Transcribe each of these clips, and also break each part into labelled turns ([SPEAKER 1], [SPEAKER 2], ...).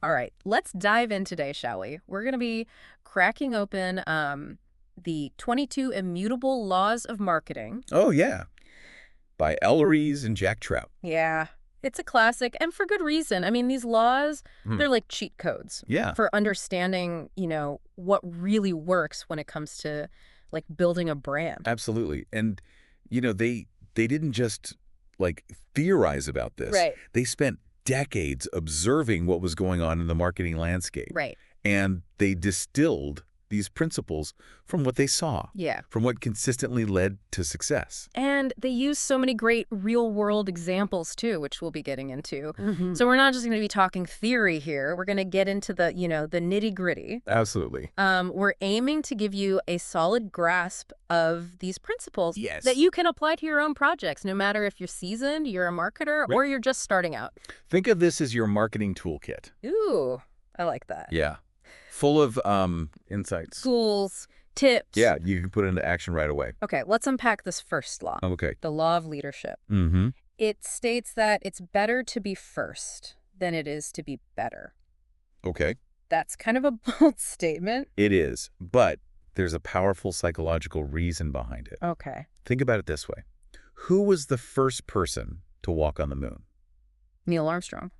[SPEAKER 1] All right, let's dive in today, shall we? We're going to be cracking open the 22 Immutable Laws of Marketing.
[SPEAKER 2] Oh, yeah. By Ries and Jack Trout.
[SPEAKER 1] Yeah, it's a classic, and for good reason. I mean, these laws,
[SPEAKER 2] Hmm.
[SPEAKER 1] they're like cheat codes
[SPEAKER 2] Yeah,
[SPEAKER 1] for understanding, what really works when it comes to like building a brand.
[SPEAKER 2] absolutely. And, they didn't just, theorize about this.
[SPEAKER 1] Right.
[SPEAKER 2] They spent decades observing what was going on in the marketing landscape.
[SPEAKER 1] Right.
[SPEAKER 2] And they distilled these principles from what they saw,
[SPEAKER 1] Yeah.
[SPEAKER 2] from what consistently led to success.
[SPEAKER 1] And they use so many great real-world examples, too, which we'll be getting into. So we're not just going to be talking theory here. We're going to get into the nitty-gritty.
[SPEAKER 2] Absolutely.
[SPEAKER 1] We're aiming to give you a solid grasp of these principles
[SPEAKER 2] Yes.
[SPEAKER 1] that you can apply to your own projects, no matter if you're seasoned, you're a marketer,
[SPEAKER 2] Right.
[SPEAKER 1] or you're just starting out.
[SPEAKER 2] Think of this as your marketing toolkit.
[SPEAKER 1] Ooh, I like that.
[SPEAKER 2] Yeah. Full of insights.
[SPEAKER 1] Tools, tips.
[SPEAKER 2] Yeah, you can put it into action right away.
[SPEAKER 1] Okay, let's unpack this first law,
[SPEAKER 2] Okay.
[SPEAKER 1] the law of leadership.
[SPEAKER 2] Mm-hmm.
[SPEAKER 1] It states that it's better to be first than it is to be better.
[SPEAKER 2] Okay.
[SPEAKER 1] That's kind of a bold statement.
[SPEAKER 2] It is, but there's a powerful psychological reason behind it.
[SPEAKER 1] Okay.
[SPEAKER 2] Think about it this way. Who was the first person to walk on the moon?
[SPEAKER 1] Neil Armstrong.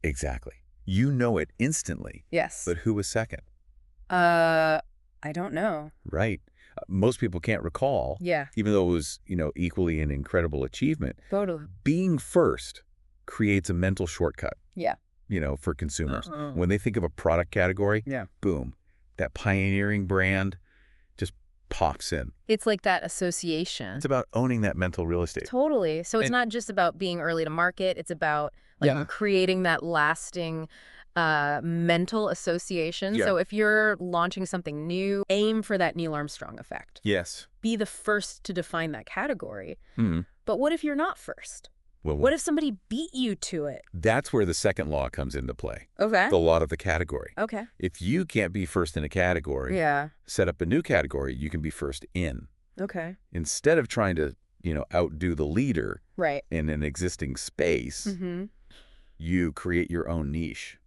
[SPEAKER 2] Exactly. You know it instantly,
[SPEAKER 1] Yes.
[SPEAKER 2] but who was second?
[SPEAKER 1] I don't know.
[SPEAKER 2] Right. Most people can't recall,
[SPEAKER 1] Yeah.
[SPEAKER 2] even though it was, equally an incredible achievement.
[SPEAKER 1] Totally.
[SPEAKER 2] Being first creates a mental shortcut,
[SPEAKER 1] Yeah.
[SPEAKER 2] for consumers.
[SPEAKER 1] Uh-uh.
[SPEAKER 2] When they think of a product category,
[SPEAKER 1] Yeah.
[SPEAKER 2] boom, that pioneering brand just pops in.
[SPEAKER 1] It's like that association.
[SPEAKER 2] It's about owning that mental real estate.
[SPEAKER 1] Totally. So it's
[SPEAKER 2] And-
[SPEAKER 1] not just about being early to market. It's about creating that lasting mental association.
[SPEAKER 2] Yeah.
[SPEAKER 1] So if you're launching something new, aim for that Neil Armstrong effect.
[SPEAKER 2] Yes.
[SPEAKER 1] Be the first to define that category.
[SPEAKER 2] Hmm.
[SPEAKER 1] But what if you're not first?
[SPEAKER 2] Well,
[SPEAKER 1] What if somebody beat you to it?
[SPEAKER 2] that's where the second law comes into play,
[SPEAKER 1] Okay.
[SPEAKER 2] the law of the category.
[SPEAKER 1] Okay.
[SPEAKER 2] If you can't be first in a category,
[SPEAKER 1] Yeah.
[SPEAKER 2] set up a new category, you can be first in.
[SPEAKER 1] Okay.
[SPEAKER 2] Instead of trying to, outdo the leader
[SPEAKER 1] Right.
[SPEAKER 2] in an existing space,
[SPEAKER 1] Mm-hmm.
[SPEAKER 2] you create your own niche.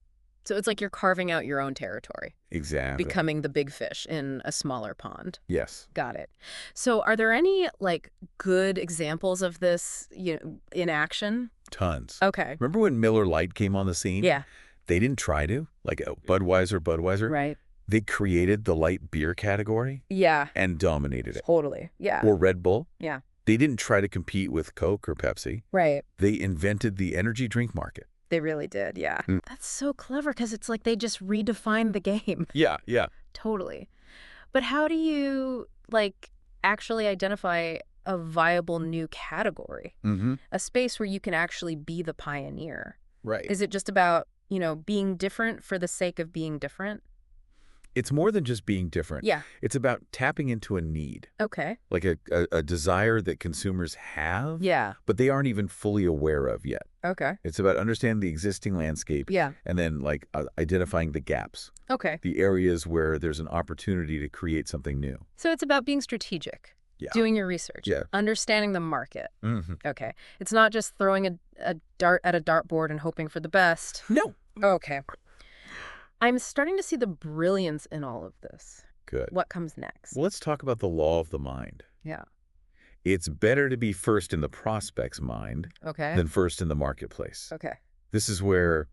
[SPEAKER 1] So it's like you're carving out your own territory,
[SPEAKER 2] Exactly.
[SPEAKER 1] becoming the big fish in a smaller pond.
[SPEAKER 2] Yes.
[SPEAKER 1] Got it. So are there any good examples of this, in action?
[SPEAKER 2] Tons.
[SPEAKER 1] Okay.
[SPEAKER 2] Remember when Miller Lite came on the scene?
[SPEAKER 1] Yeah.
[SPEAKER 2] They didn't try to, like Budweiser.
[SPEAKER 1] Right.
[SPEAKER 2] They created the light beer category
[SPEAKER 1] Yeah.
[SPEAKER 2] and dominated it.
[SPEAKER 1] Totally. Yeah.
[SPEAKER 2] Or Red Bull.
[SPEAKER 1] Yeah.
[SPEAKER 2] They didn't try to compete with Coke or Pepsi.
[SPEAKER 1] Right.
[SPEAKER 2] They invented the energy drink market.
[SPEAKER 1] They really did. Yeah.
[SPEAKER 2] Mm.
[SPEAKER 1] That's so clever because it's like they just redefined the game.
[SPEAKER 2] Yeah, yeah.
[SPEAKER 1] Totally. But how do you actually identify a viable new category?
[SPEAKER 2] Mm-hmm.
[SPEAKER 1] A space where you can actually be the pioneer?
[SPEAKER 2] Right.
[SPEAKER 1] Is it just about, being different for the sake of being different?
[SPEAKER 2] It's more than just being different.
[SPEAKER 1] Yeah.
[SPEAKER 2] It's about tapping into a need,
[SPEAKER 1] Okay.
[SPEAKER 2] like a desire that consumers have,
[SPEAKER 1] Yeah.
[SPEAKER 2] but they aren't even fully aware of yet.
[SPEAKER 1] Okay.
[SPEAKER 2] It's about understanding the existing landscape
[SPEAKER 1] Yeah.
[SPEAKER 2] and then identifying the gaps,
[SPEAKER 1] Okay.
[SPEAKER 2] the areas where there's an opportunity to create something new.
[SPEAKER 1] So it's about being strategic.
[SPEAKER 2] Yeah.
[SPEAKER 1] Doing your research.
[SPEAKER 2] Yeah.
[SPEAKER 1] Understanding the market.
[SPEAKER 2] Mm-hmm.
[SPEAKER 1] Okay. It's not just throwing a dart at a dartboard and hoping for the best.
[SPEAKER 2] No.
[SPEAKER 1] Okay. I'm starting to see the brilliance in all of this.
[SPEAKER 2] Good.
[SPEAKER 1] What comes next?
[SPEAKER 2] Well, let's talk about the law of the mind.
[SPEAKER 1] Yeah.
[SPEAKER 2] It's better to be first in the prospect's mind
[SPEAKER 1] Okay.
[SPEAKER 2] than first in the marketplace.
[SPEAKER 1] Okay.
[SPEAKER 2] This is where,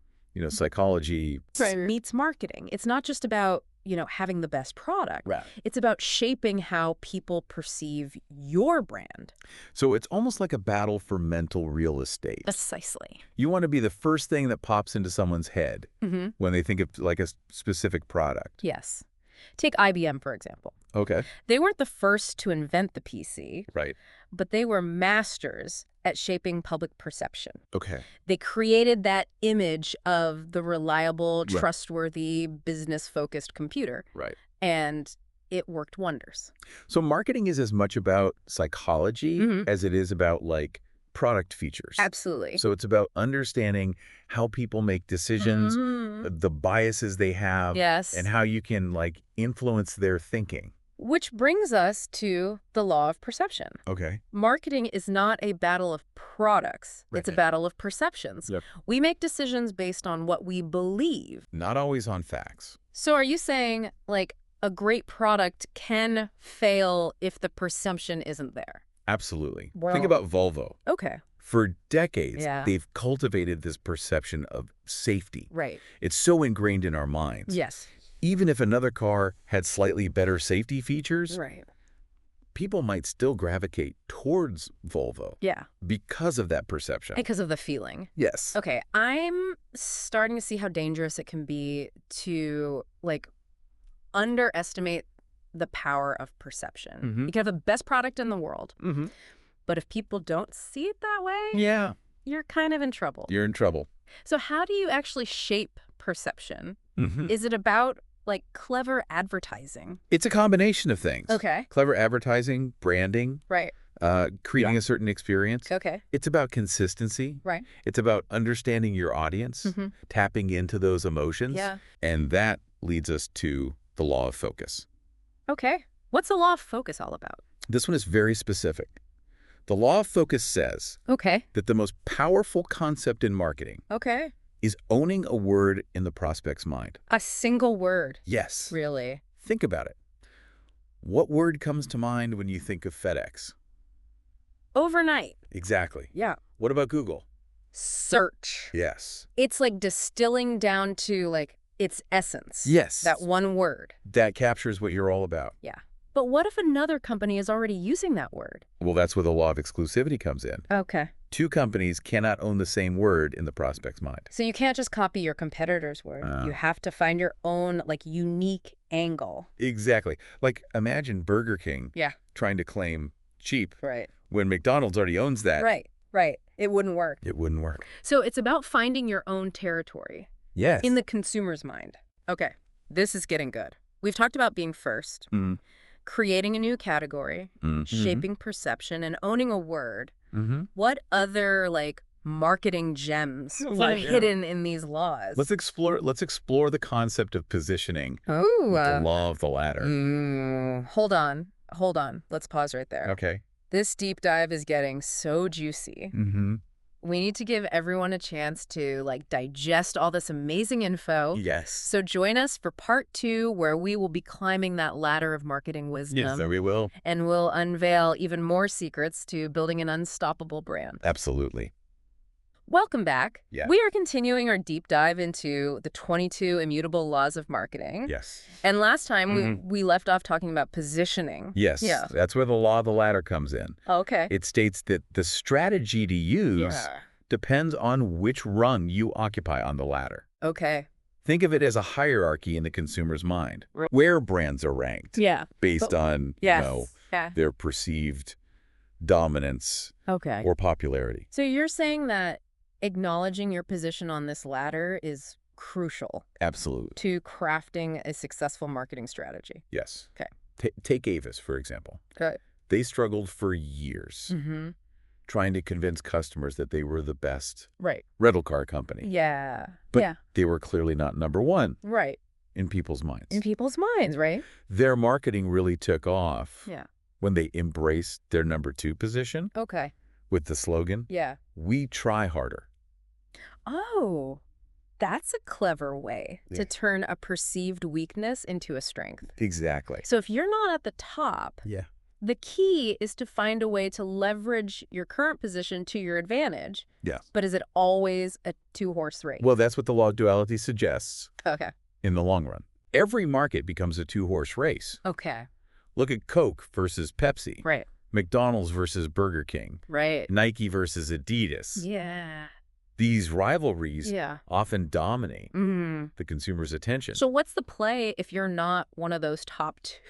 [SPEAKER 2] psychology...
[SPEAKER 1] Meets marketing. It's not just about, having the best product.
[SPEAKER 2] Right.
[SPEAKER 1] It's about shaping how people perceive your brand.
[SPEAKER 2] So it's almost like a battle for mental real estate.
[SPEAKER 1] Precisely.
[SPEAKER 2] You want to be the first thing that pops into someone's head
[SPEAKER 1] Mm-hmm.
[SPEAKER 2] when they think of a specific product.
[SPEAKER 1] Yes. Take IBM, for example.
[SPEAKER 2] Okay.
[SPEAKER 1] They weren't the first to invent the PC,
[SPEAKER 2] Right.
[SPEAKER 1] but they were masters at shaping public perception.
[SPEAKER 2] Okay.
[SPEAKER 1] They created that image of the reliable,
[SPEAKER 2] Right.
[SPEAKER 1] trustworthy, business-focused computer,
[SPEAKER 2] Right.
[SPEAKER 1] and it worked wonders.
[SPEAKER 2] So marketing is as much about psychology
[SPEAKER 1] Mhm.
[SPEAKER 2] as it is about product features.
[SPEAKER 1] Absolutely.
[SPEAKER 2] So it's about understanding how people make decisions,
[SPEAKER 1] Mhm.
[SPEAKER 2] the biases they have,
[SPEAKER 1] Yes.
[SPEAKER 2] and how you can influence their thinking.
[SPEAKER 1] Which brings us to the law of perception.
[SPEAKER 2] Okay.
[SPEAKER 1] Marketing is not a battle of products.
[SPEAKER 2] Right.
[SPEAKER 1] It's a battle of perceptions.
[SPEAKER 2] Yep.
[SPEAKER 1] We make decisions based on what we believe.
[SPEAKER 2] Not always on facts.
[SPEAKER 1] So are you saying, like, a great product can fail if the perception isn't there?
[SPEAKER 2] Absolutely.
[SPEAKER 1] Well-
[SPEAKER 2] Think about Volvo.
[SPEAKER 1] Okay.
[SPEAKER 2] For decades,
[SPEAKER 1] Yeah.
[SPEAKER 2] they've cultivated this perception of safety.
[SPEAKER 1] Right.
[SPEAKER 2] It's so ingrained in our minds.
[SPEAKER 1] Yes.
[SPEAKER 2] Even if another car had slightly better safety features,
[SPEAKER 1] Right.
[SPEAKER 2] people might still gravitate towards Volvo
[SPEAKER 1] Yeah.
[SPEAKER 2] because of that perception.
[SPEAKER 1] Because of the feeling.
[SPEAKER 2] Yes.
[SPEAKER 1] Okay. I'm starting to see how dangerous it can be to, like, underestimate the power of perception.
[SPEAKER 2] Mhm.
[SPEAKER 1] You can have the best product in the world,
[SPEAKER 2] Mm-hmm.
[SPEAKER 1] but if people don't see it that way,
[SPEAKER 2] Yeah.
[SPEAKER 1] you're kind of in trouble.
[SPEAKER 2] You're in trouble.
[SPEAKER 1] So how do you actually shape perception?
[SPEAKER 2] Mm-hmm.
[SPEAKER 1] Is it about, like, clever advertising?
[SPEAKER 2] It's a combination of things.
[SPEAKER 1] Okay.
[SPEAKER 2] Clever advertising, branding,
[SPEAKER 1] Right.
[SPEAKER 2] creating a certain experience.
[SPEAKER 1] Okay.
[SPEAKER 2] It's about consistency.
[SPEAKER 1] Right.
[SPEAKER 2] It's about understanding your audience,
[SPEAKER 1] Mhm.
[SPEAKER 2] tapping into those emotions.
[SPEAKER 1] Yeah.
[SPEAKER 2] And that leads us to the law of focus.
[SPEAKER 1] Okay. What's the law of focus all about?
[SPEAKER 2] This one is very specific. The law of focus says
[SPEAKER 1] Okay.
[SPEAKER 2] that the most powerful concept in marketing
[SPEAKER 1] Okay.
[SPEAKER 2] is owning a word in the prospect's mind.
[SPEAKER 1] A single word.
[SPEAKER 2] Yes.
[SPEAKER 1] Really?
[SPEAKER 2] Think about it. What word comes to mind when you think of FedEx?
[SPEAKER 1] Overnight.
[SPEAKER 2] Exactly.
[SPEAKER 1] Yeah.
[SPEAKER 2] What about Google?
[SPEAKER 1] Search.
[SPEAKER 2] Yes.
[SPEAKER 1] It's like distilling down to, like, its essence.
[SPEAKER 2] Yes.
[SPEAKER 1] That one word.
[SPEAKER 2] That captures what you're all about.
[SPEAKER 1] Yeah. But what if another company is already using that word?
[SPEAKER 2] Well, that's where the law of exclusivity comes in.
[SPEAKER 1] Okay.
[SPEAKER 2] Two companies cannot own the same word in the prospect's mind.
[SPEAKER 1] So you can't just copy your competitor's word. You have to find your own, like, unique angle.
[SPEAKER 2] Exactly. Like, imagine Burger King
[SPEAKER 1] Yeah.
[SPEAKER 2] trying to claim cheap
[SPEAKER 1] Right.
[SPEAKER 2] when McDonald's already owns that.
[SPEAKER 1] Right. Right. It wouldn't work.
[SPEAKER 2] It wouldn't work.
[SPEAKER 1] So it's about finding your own territory
[SPEAKER 2] Yes.
[SPEAKER 1] in the consumer's mind. Okay. This is getting good. We've talked about being first,
[SPEAKER 2] Mm.
[SPEAKER 1] creating a new category, shaping perception, and owning a word.
[SPEAKER 2] Mm-hmm.
[SPEAKER 1] What other, like, marketing gems are hidden in these laws?
[SPEAKER 2] Let's explore the concept of positioning.
[SPEAKER 1] Oh.
[SPEAKER 2] The law of the ladder.
[SPEAKER 1] Hold on. Hold on. Let's pause right there.
[SPEAKER 2] Okay.
[SPEAKER 1] This deep dive is getting so juicy.
[SPEAKER 2] Mm-hmm.
[SPEAKER 1] We need to give everyone a chance to, like, digest all this amazing info.
[SPEAKER 2] Yes.
[SPEAKER 1] So join us for part 2, where we will be climbing that ladder of marketing wisdom.
[SPEAKER 2] Yes, so we will.
[SPEAKER 1] And we'll unveil even more secrets to building an unstoppable brand.
[SPEAKER 2] Absolutely.
[SPEAKER 1] Welcome back.
[SPEAKER 2] Yeah.
[SPEAKER 1] We are continuing our deep dive into the 22 Immutable Laws of Marketing.
[SPEAKER 2] Yes.
[SPEAKER 1] And last time we left off talking about positioning.
[SPEAKER 2] Yes.
[SPEAKER 1] Yeah.
[SPEAKER 2] That's where the law of the ladder comes in.
[SPEAKER 1] Okay.
[SPEAKER 2] It states that the strategy to use depends on which rung you occupy on the ladder.
[SPEAKER 1] Okay.
[SPEAKER 2] Think of it as a hierarchy in the consumer's mind,
[SPEAKER 1] Right.
[SPEAKER 2] where brands are ranked
[SPEAKER 1] Yeah.
[SPEAKER 2] based on
[SPEAKER 1] Yes. Yeah.
[SPEAKER 2] their perceived dominance
[SPEAKER 1] Okay.
[SPEAKER 2] or popularity.
[SPEAKER 1] So you're saying that acknowledging your position on this ladder is crucial
[SPEAKER 2] Absolutely.
[SPEAKER 1] to crafting a successful marketing strategy.
[SPEAKER 2] Yes.
[SPEAKER 1] Okay.
[SPEAKER 2] Take Avis, for example.
[SPEAKER 1] Okay.
[SPEAKER 2] They struggled for years
[SPEAKER 1] Mm-hmm.
[SPEAKER 2] trying to convince customers that they were the best
[SPEAKER 1] Right.
[SPEAKER 2] rental car company.
[SPEAKER 1] Yeah.
[SPEAKER 2] But
[SPEAKER 1] yeah.
[SPEAKER 2] they were clearly not number one
[SPEAKER 1] Right.
[SPEAKER 2] in people's minds.
[SPEAKER 1] In people's minds, right?
[SPEAKER 2] Their marketing really took off
[SPEAKER 1] Yeah.
[SPEAKER 2] when they embraced their number 2 position
[SPEAKER 1] Okay.
[SPEAKER 2] with the slogan,
[SPEAKER 1] Yeah.
[SPEAKER 2] "We try harder."
[SPEAKER 1] Oh, that's a clever way
[SPEAKER 2] Yeah.
[SPEAKER 1] to turn a perceived weakness into a strength.
[SPEAKER 2] Exactly.
[SPEAKER 1] So if you're not at the top,
[SPEAKER 2] Yeah.
[SPEAKER 1] the key is to find a way to leverage your current position to your advantage.
[SPEAKER 2] Yeah.
[SPEAKER 1] But is it always a 2-horse race?
[SPEAKER 2] Well, that's what the law of duality suggests
[SPEAKER 1] Okay.
[SPEAKER 2] in the long run. Every market becomes a 2-horse race.
[SPEAKER 1] Okay.
[SPEAKER 2] Look at Coke versus Pepsi,
[SPEAKER 1] Right.
[SPEAKER 2] McDonald's versus Burger King,
[SPEAKER 1] Right.
[SPEAKER 2] Nike versus Adidas.
[SPEAKER 1] Yeah.
[SPEAKER 2] These rivalries
[SPEAKER 1] Yeah.
[SPEAKER 2] often dominate
[SPEAKER 1] Mm.
[SPEAKER 2] the consumer's attention.
[SPEAKER 1] So what's the play if you're not one of those top 2?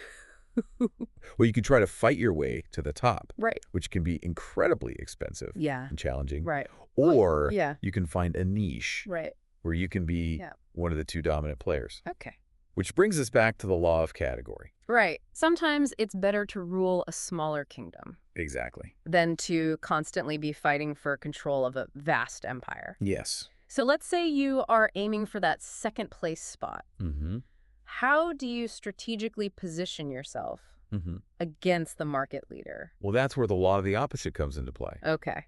[SPEAKER 2] Well, you can try to fight your way to the top,
[SPEAKER 1] Right.
[SPEAKER 2] which can be incredibly expensive
[SPEAKER 1] Yeah.
[SPEAKER 2] and challenging.
[SPEAKER 1] Right.
[SPEAKER 2] Or
[SPEAKER 1] Yeah.
[SPEAKER 2] you can find a niche
[SPEAKER 1] Right.
[SPEAKER 2] where you can be
[SPEAKER 1] Yeah.
[SPEAKER 2] one of the 2 dominant players.
[SPEAKER 1] Okay.
[SPEAKER 2] Which brings us back to the law of category.
[SPEAKER 1] Right. Sometimes it's better to rule a smaller kingdom
[SPEAKER 2] Exactly.
[SPEAKER 1] than to constantly be fighting for control of a vast empire.
[SPEAKER 2] Yes.
[SPEAKER 1] So let's say you are aiming for that second place spot.
[SPEAKER 2] Mm-hmm.
[SPEAKER 1] How do you strategically position yourself against the market leader.
[SPEAKER 2] Well, that's where the law of the opposite comes into play.
[SPEAKER 1] Okay.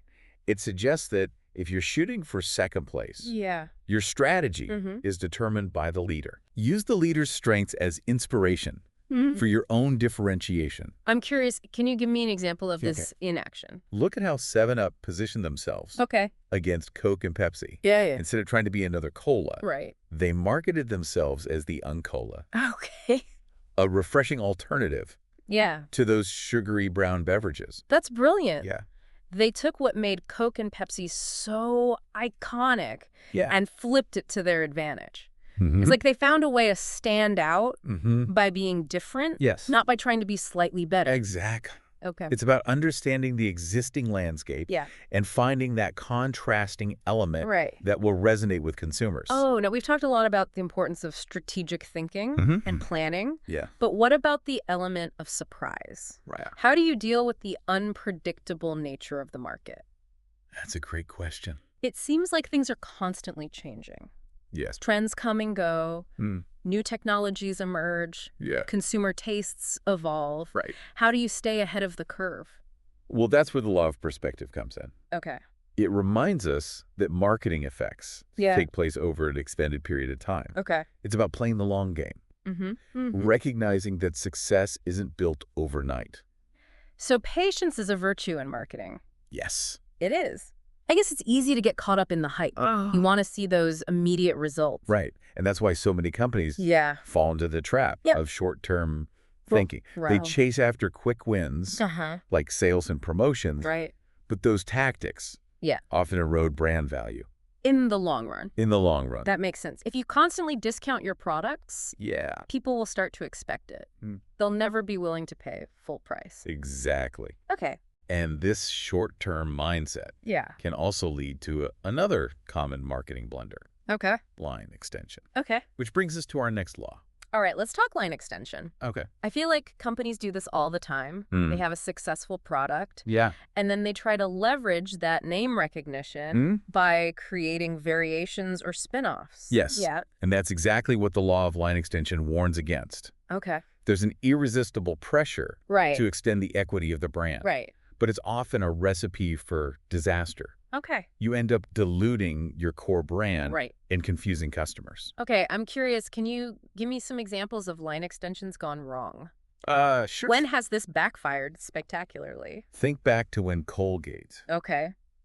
[SPEAKER 2] It suggests that if you're shooting for second place, your strategy is determined by the leader. Use the leader's strengths as inspiration for your own differentiation.
[SPEAKER 1] I'm curious, can you give me an example of this in action?
[SPEAKER 2] Look at how 7-Up positioned themselves against Coke and Pepsi. Instead of trying to be another cola, they marketed themselves as the Uncola.
[SPEAKER 1] Okay.
[SPEAKER 2] A refreshing alternative to those sugary brown beverages.
[SPEAKER 1] That's brilliant.
[SPEAKER 2] Yeah.
[SPEAKER 1] They took what made Coke and Pepsi so iconic and flipped it to their advantage. It's like they found a way to stand out by being different, not by trying to be slightly better.
[SPEAKER 2] Exactly.
[SPEAKER 1] Okay.
[SPEAKER 2] It's about understanding the existing landscape and finding that contrasting element that will resonate with consumers.
[SPEAKER 1] Oh, now we've talked a lot about the importance of strategic thinking and planning. But what about the element of surprise? How do you deal with the unpredictable nature of the market?
[SPEAKER 2] That's a great question.
[SPEAKER 1] It seems like things are constantly changing.
[SPEAKER 2] Yes.
[SPEAKER 1] Trends come and go. New technologies emerge. Consumer tastes evolve. How do you stay ahead of the curve?
[SPEAKER 2] Well, that's where the law of perspective comes in.
[SPEAKER 1] Okay.
[SPEAKER 2] It reminds us that marketing effects take place over an extended period of time.
[SPEAKER 1] Okay.
[SPEAKER 2] It's about playing the long game, recognizing that success isn't built overnight.
[SPEAKER 1] So patience is a virtue in marketing.
[SPEAKER 2] Yes.
[SPEAKER 1] It is. I guess it's easy to get caught up in the hype. You want to see those immediate results.
[SPEAKER 2] Right. And that's why so many companies fall into the trap of short-term thinking. They chase after quick wins, like sales and promotions, but those tactics often erode brand value.
[SPEAKER 1] In the long run.
[SPEAKER 2] In the long run.
[SPEAKER 1] That makes sense. If you constantly discount your products, people will start to expect it. They'll never be willing to pay full price.
[SPEAKER 2] Exactly.
[SPEAKER 1] Okay.
[SPEAKER 2] And this short-term mindset can also lead to another common marketing blunder.
[SPEAKER 1] Okay.
[SPEAKER 2] Line extension.
[SPEAKER 1] Okay.
[SPEAKER 2] Which brings us to our next law.
[SPEAKER 1] All right, let's talk line extension.
[SPEAKER 2] Okay.
[SPEAKER 1] I feel like companies do this all the time. They have a successful product. And then they try to leverage that name recognition by creating variations or spin-offs.
[SPEAKER 2] Yes. And that's exactly what the law of line extension warns against.
[SPEAKER 1] Okay.
[SPEAKER 2] There's an irresistible pressure to extend the equity of the brand. But it's often a recipe for disaster.
[SPEAKER 1] Okay.
[SPEAKER 2] You end up diluting your core brand and confusing customers.
[SPEAKER 1] Okay, I'm curious, can you give me some examples of line extensions gone wrong?
[SPEAKER 2] Sure.
[SPEAKER 1] When has this backfired spectacularly?
[SPEAKER 2] Think back to when Colgate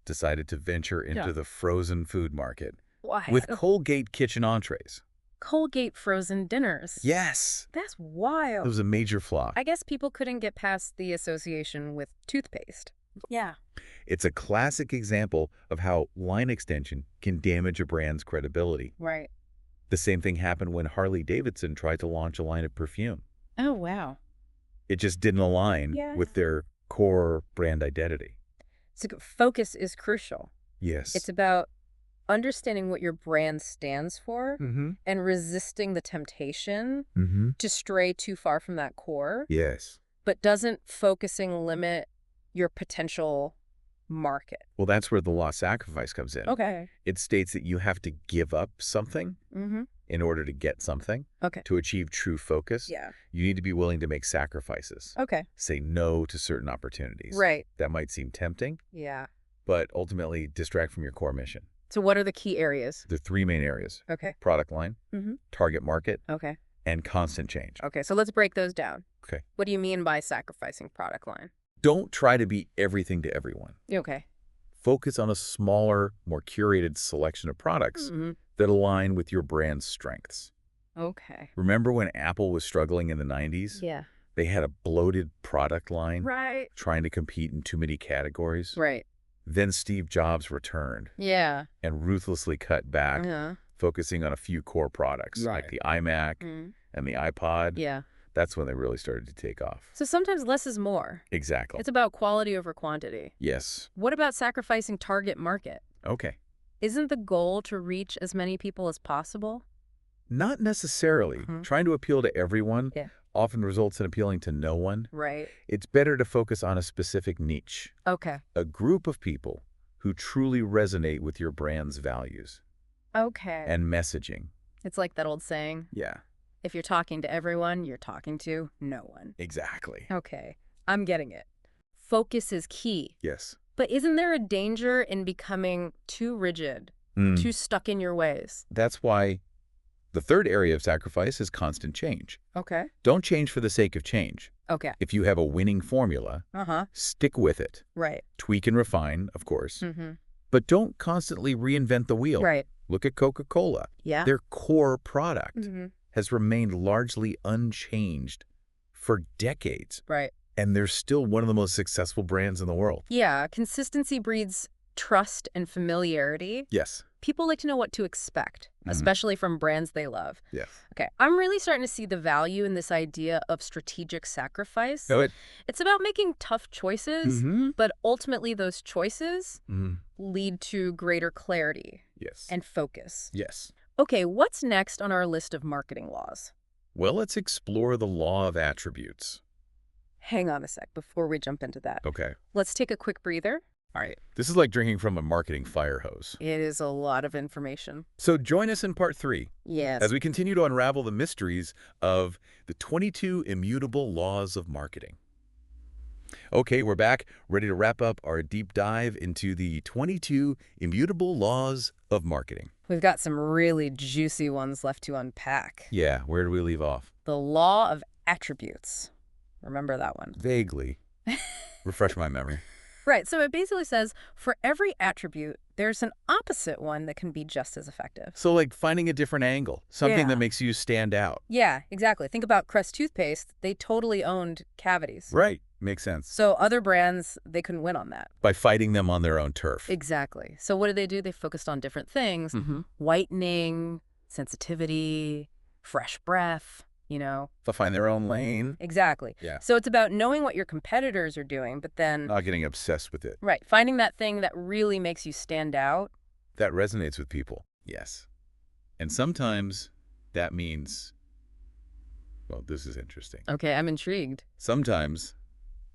[SPEAKER 1] decided
[SPEAKER 2] to venture into the frozen food market
[SPEAKER 1] Why?
[SPEAKER 2] with Colgate kitchen entrees.
[SPEAKER 1] Colgate frozen dinners.
[SPEAKER 2] Yes.
[SPEAKER 1] That's wild.
[SPEAKER 2] It was a major flaw.
[SPEAKER 1] I guess people couldn't get past the association with toothpaste. Yeah.
[SPEAKER 2] It's a classic example of how line extension can damage a brand's credibility.
[SPEAKER 1] Right.
[SPEAKER 2] The same thing happened when Harley-Davidson tried to launch a line of perfume.
[SPEAKER 1] Oh, wow.
[SPEAKER 2] It just didn't align with their core brand identity.
[SPEAKER 1] So focus is crucial.
[SPEAKER 2] Yes.
[SPEAKER 1] It's about understanding what your brand stands for and resisting the temptation to stray too far from that core.
[SPEAKER 2] Yes.
[SPEAKER 1] But doesn't focusing limit your potential market?
[SPEAKER 2] Well, that's where the law of sacrifice comes in.
[SPEAKER 1] Okay.
[SPEAKER 2] It states that you have to give up something in order to get something.
[SPEAKER 1] Okay.
[SPEAKER 2] To achieve true focus, you need to be willing to make sacrifices.
[SPEAKER 1] Okay.
[SPEAKER 2] Say no to certain opportunities.
[SPEAKER 1] Right.
[SPEAKER 2] That might seem tempting.
[SPEAKER 1] Yeah.
[SPEAKER 2] But ultimately distract from your core mission.
[SPEAKER 1] So what are the key areas?
[SPEAKER 2] There are 3 main areas.
[SPEAKER 1] Okay.
[SPEAKER 2] Product line, target market,
[SPEAKER 1] Okay.
[SPEAKER 2] and constant change.
[SPEAKER 1] Okay, so let's break those down.
[SPEAKER 2] Okay.
[SPEAKER 1] What do you mean by sacrificing product line?
[SPEAKER 2] Don't try to be everything to everyone.
[SPEAKER 1] Okay.
[SPEAKER 2] Focus on a smaller, more curated selection of products that align with your brand's strengths.
[SPEAKER 1] Okay.
[SPEAKER 2] Remember when Apple was struggling in the 90s?
[SPEAKER 1] Yeah.
[SPEAKER 2] They had a bloated product line
[SPEAKER 1] Right.
[SPEAKER 2] trying to compete in too many categories.
[SPEAKER 1] Right.
[SPEAKER 2] Then Steve Jobs returned
[SPEAKER 1] Yeah.
[SPEAKER 2] and ruthlessly cut back, focusing on a few core products like the iMac and the iPod.
[SPEAKER 1] Yeah.
[SPEAKER 2] That's when they really started to take off.
[SPEAKER 1] So sometimes less is more.
[SPEAKER 2] Exactly.
[SPEAKER 1] It's about quality over quantity.
[SPEAKER 2] Yes.
[SPEAKER 1] What about sacrificing target market?
[SPEAKER 2] Okay.
[SPEAKER 1] Isn't the goal to reach as many people as possible?
[SPEAKER 2] Not necessarily. Trying to appeal to everyone often results in appealing to no one.
[SPEAKER 1] Right.
[SPEAKER 2] It's better to focus on a specific niche.
[SPEAKER 1] Okay.
[SPEAKER 2] A group of people who truly resonate with your brand's values.
[SPEAKER 1] Okay.
[SPEAKER 2] And messaging.
[SPEAKER 1] It's like that old saying.
[SPEAKER 2] Yeah.
[SPEAKER 1] If you're talking to everyone, you're talking to no one.
[SPEAKER 2] Exactly.
[SPEAKER 1] Okay, I'm getting it. Focus is key.
[SPEAKER 2] Yes.
[SPEAKER 1] But isn't there a danger in becoming too rigid, too stuck in your ways?
[SPEAKER 2] That's why the third area of sacrifice is constant change.
[SPEAKER 1] Okay.
[SPEAKER 2] Don't change for the sake of change.
[SPEAKER 1] Okay.
[SPEAKER 2] If you have a winning formula, stick with it.
[SPEAKER 1] Right.
[SPEAKER 2] Tweak and refine, of course. But don't constantly reinvent the wheel.
[SPEAKER 1] Right.
[SPEAKER 2] Look at Coca-Cola.
[SPEAKER 1] Yeah.
[SPEAKER 2] Their core product has remained largely unchanged for decades.
[SPEAKER 1] Right.
[SPEAKER 2] And they're still one of the most successful brands in the world.
[SPEAKER 1] Yeah, consistency breeds trust and familiarity.
[SPEAKER 2] Yes.
[SPEAKER 1] People like to know what to expect, especially from brands they love.
[SPEAKER 2] Yes.
[SPEAKER 1] Okay, I'm really starting to see the value in this idea of strategic sacrifice.
[SPEAKER 2] Oh,
[SPEAKER 1] it's about making tough choices, but ultimately those choices lead to greater clarity and focus.
[SPEAKER 2] Yes.
[SPEAKER 1] Okay, what's next on our list of marketing laws?
[SPEAKER 2] Well, let's explore the law of attributes.
[SPEAKER 1] Hang on a sec before we jump into that.
[SPEAKER 2] Okay.
[SPEAKER 1] Let's take a quick breather.
[SPEAKER 2] All right. This is like drinking from a marketing fire hose.
[SPEAKER 1] It is a lot of information.
[SPEAKER 2] So join us in part 3.
[SPEAKER 1] Yes.
[SPEAKER 2] As we continue to unravel the mysteries of the 22 immutable laws of marketing. Okay, we're back, ready to wrap up our deep dive into the 22 immutable laws of marketing.
[SPEAKER 1] We've got some really juicy ones left to unpack.
[SPEAKER 2] Yeah, where do we leave off?
[SPEAKER 1] The law of attributes. Remember that one?
[SPEAKER 2] Vaguely. Refresh my memory.
[SPEAKER 1] Right. So it basically says for every attribute, there's an opposite one that can be just as effective.
[SPEAKER 2] So like finding a different angle, something that makes you stand out.
[SPEAKER 1] Yeah, exactly. Think about Crest toothpaste. They totally owned cavities.
[SPEAKER 2] Right. Makes sense.
[SPEAKER 1] So other brands, they couldn't win on that.
[SPEAKER 2] By fighting them on their own turf.
[SPEAKER 1] Exactly. So what did? They focused on different things. Whitening, sensitivity, fresh breath. They'll
[SPEAKER 2] find their own lane.
[SPEAKER 1] Exactly.
[SPEAKER 2] Yeah.
[SPEAKER 1] So it's about knowing what your competitors are doing, but then...
[SPEAKER 2] not getting obsessed with it.
[SPEAKER 1] Right. Finding that thing that really makes you stand out.
[SPEAKER 2] That resonates with people. Yes. And sometimes that means... well, this is interesting.
[SPEAKER 1] Okay, I'm intrigued.
[SPEAKER 2] Sometimes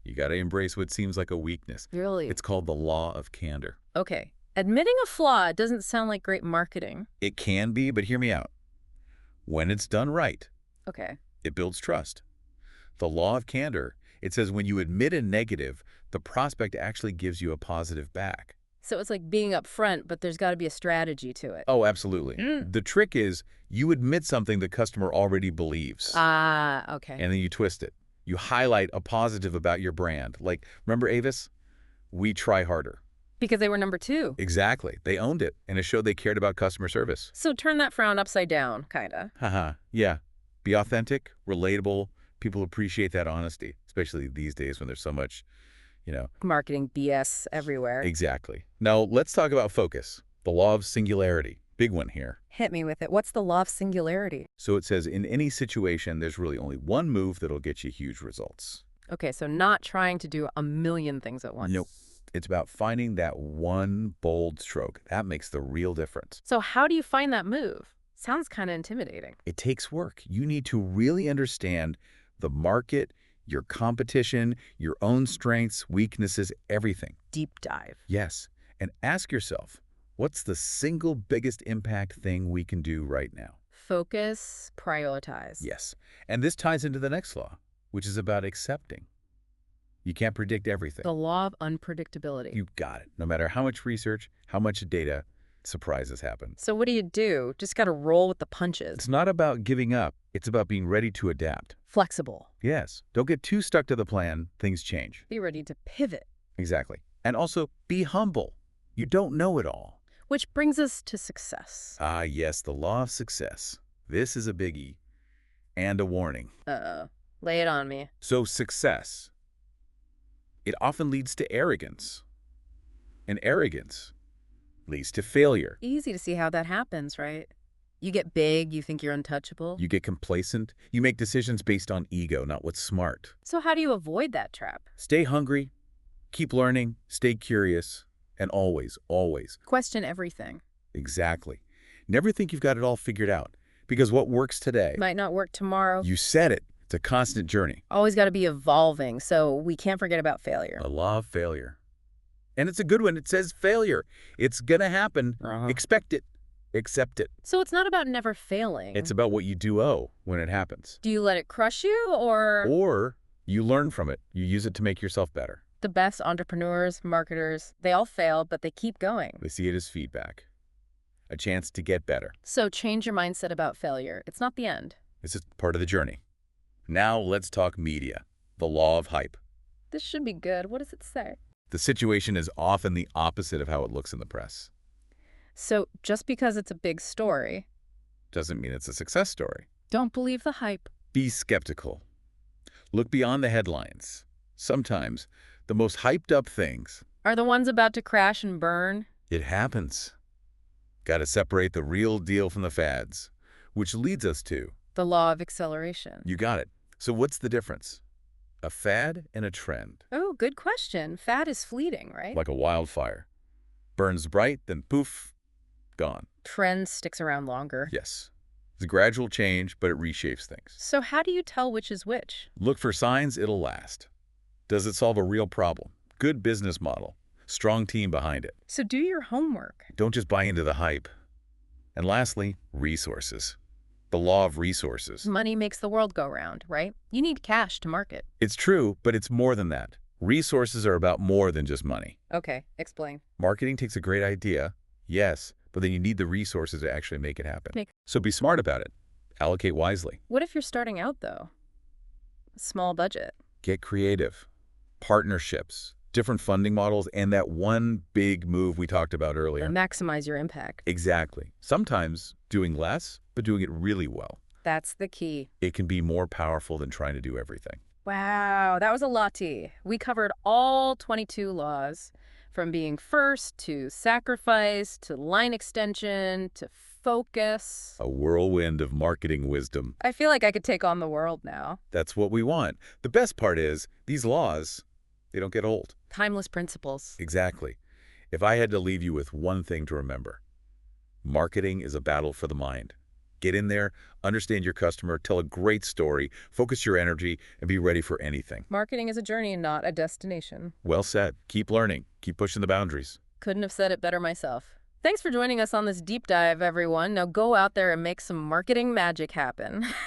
[SPEAKER 2] you got to embrace what seems like a weakness.
[SPEAKER 1] Really?
[SPEAKER 2] It's called the law of candor.
[SPEAKER 1] Okay. Admitting a flaw doesn't sound like great marketing.
[SPEAKER 2] It can be, but hear me out. When it's done right...
[SPEAKER 1] okay.
[SPEAKER 2] it builds trust. The law of candor, it says when you admit a negative, the prospect actually gives you a positive back.
[SPEAKER 1] So it's like being upfront, but there's got to be a strategy to it.
[SPEAKER 2] Oh, absolutely. The trick is you admit something the customer already believes.
[SPEAKER 1] Ah, okay.
[SPEAKER 2] And then you twist it. You highlight a positive about your brand. Like, remember Avis? We try harder.
[SPEAKER 1] Because they were number 2.
[SPEAKER 2] Exactly. They owned it, and it showed they cared about customer service.
[SPEAKER 1] So turn that frown upside down, kind of.
[SPEAKER 2] Haha, yeah. Be authentic, relatable. People appreciate that honesty, especially these days when there's so much,
[SPEAKER 1] marketing BS everywhere.
[SPEAKER 2] Exactly. Now, let's talk about focus. The law of singularity. Big one here.
[SPEAKER 1] Hit me with it. What's the law of singularity?
[SPEAKER 2] So it says in any situation, there's really only one move that'll get you huge results.
[SPEAKER 1] Okay, so not trying to do a million things at once.
[SPEAKER 2] Nope. It's about finding that one bold stroke. That makes the real difference.
[SPEAKER 1] So how do you find that move? Sounds kind of intimidating.
[SPEAKER 2] It takes work. You need to really understand the market, your competition, your own strengths, weaknesses, everything.
[SPEAKER 1] Deep dive.
[SPEAKER 2] Yes. And ask yourself, what's the single biggest impact thing we can do right now?
[SPEAKER 1] Focus, prioritize.
[SPEAKER 2] Yes. And this ties into the next law, which is about accepting. You can't predict everything.
[SPEAKER 1] The law of unpredictability.
[SPEAKER 2] You got it. No matter how much research, how much data, surprises happen.
[SPEAKER 1] So what do? Just got to roll with the punches.
[SPEAKER 2] It's not about giving up. It's about being ready to adapt.
[SPEAKER 1] Flexible.
[SPEAKER 2] Yes. Don't get too stuck to the plan. Things change.
[SPEAKER 1] Be ready to pivot.
[SPEAKER 2] Exactly. And also be humble. You don't know it all.
[SPEAKER 1] Which brings us to success.
[SPEAKER 2] Ah, yes, the law of success. This is a biggie and a warning.
[SPEAKER 1] Uh-oh. Lay it on me.
[SPEAKER 2] So success, it often leads to arrogance. And arrogance leads to failure.
[SPEAKER 1] Easy to see how that happens, right? You get big, you think you're untouchable.
[SPEAKER 2] You get complacent. You make decisions based on ego, not what's smart.
[SPEAKER 1] So how do you avoid that trap?
[SPEAKER 2] Stay hungry, keep learning, stay curious, and always, always
[SPEAKER 1] question everything.
[SPEAKER 2] Exactly. Never think you've got it all figured out, because what works today
[SPEAKER 1] might not work tomorrow.
[SPEAKER 2] You said it. It's a constant journey.
[SPEAKER 1] Always got to be evolving, so we can't forget about failure.
[SPEAKER 2] The law of failure. And it's a good one. It says failure. It's going to happen. Expect it. Accept it.
[SPEAKER 1] So it's not about never failing.
[SPEAKER 2] It's about what you do owe when it happens.
[SPEAKER 1] Do you let it crush you, or...
[SPEAKER 2] Or you learn from it. You use it to make yourself better.
[SPEAKER 1] The best entrepreneurs, marketers, they all fail, but they keep going.
[SPEAKER 2] They see it as feedback. A chance to get better.
[SPEAKER 1] So change your mindset about failure. It's not the end.
[SPEAKER 2] It's just part of the journey. Now let's talk media. The law of hype.
[SPEAKER 1] This should be good. What does it say?
[SPEAKER 2] The situation is often the opposite of how it looks in the press.
[SPEAKER 1] So just because it's a big story
[SPEAKER 2] doesn't mean it's a success story.
[SPEAKER 1] Don't believe the hype.
[SPEAKER 2] Be skeptical. Look beyond the headlines. Sometimes the most hyped up things
[SPEAKER 1] are the ones about to crash and burn.
[SPEAKER 2] It happens. Got to separate the real deal from the fads, which leads us to
[SPEAKER 1] the law of acceleration.
[SPEAKER 2] You got it. So what's the difference? A fad and a trend.
[SPEAKER 1] Oh, good question. Fad is fleeting, right?
[SPEAKER 2] Like a wildfire. Burns bright, then poof, gone.
[SPEAKER 1] Trend sticks around longer.
[SPEAKER 2] Yes. It's a gradual change, but it reshapes things.
[SPEAKER 1] So how do you tell which is which?
[SPEAKER 2] Look for signs it'll last. Does it solve a real problem? Good business model. Strong team behind it.
[SPEAKER 1] So do your homework.
[SPEAKER 2] Don't just buy into the hype. And lastly, resources. The law of resources.
[SPEAKER 1] Money makes the world go round, right? You need cash to market.
[SPEAKER 2] It's true, but it's more than that. Resources are about more than just money.
[SPEAKER 1] Okay, explain.
[SPEAKER 2] Marketing takes a great idea, yes, but then you need the resources to actually make it happen. So be smart about it. Allocate wisely.
[SPEAKER 1] What if you're starting out, though? Small budget.
[SPEAKER 2] Get creative. Partnerships, different funding models, and that one big move we talked about earlier.
[SPEAKER 1] Maximize your impact.
[SPEAKER 2] Exactly. Sometimes doing less, but doing it really well.
[SPEAKER 1] That's the key.
[SPEAKER 2] It can be more powerful than trying to do everything.
[SPEAKER 1] Wow, that was a lot-y. We covered all 22 laws, from being first to sacrifice to line extension to focus.
[SPEAKER 2] A whirlwind of marketing wisdom.
[SPEAKER 1] I feel like I could take on the world now.
[SPEAKER 2] That's what we want. The best part is, these laws, they don't get old.
[SPEAKER 1] Timeless principles.
[SPEAKER 2] Exactly. If I had to leave you with one thing to remember, marketing is a battle for the mind. Get in there, understand your customer, tell a great story, focus your energy, and be ready for anything.
[SPEAKER 1] Marketing is a journey, not a destination.
[SPEAKER 2] Well said. Keep learning. Keep pushing the boundaries.
[SPEAKER 1] Couldn't have said it better myself. Thanks for joining us on this deep dive, everyone. Now go out there and make some marketing magic happen.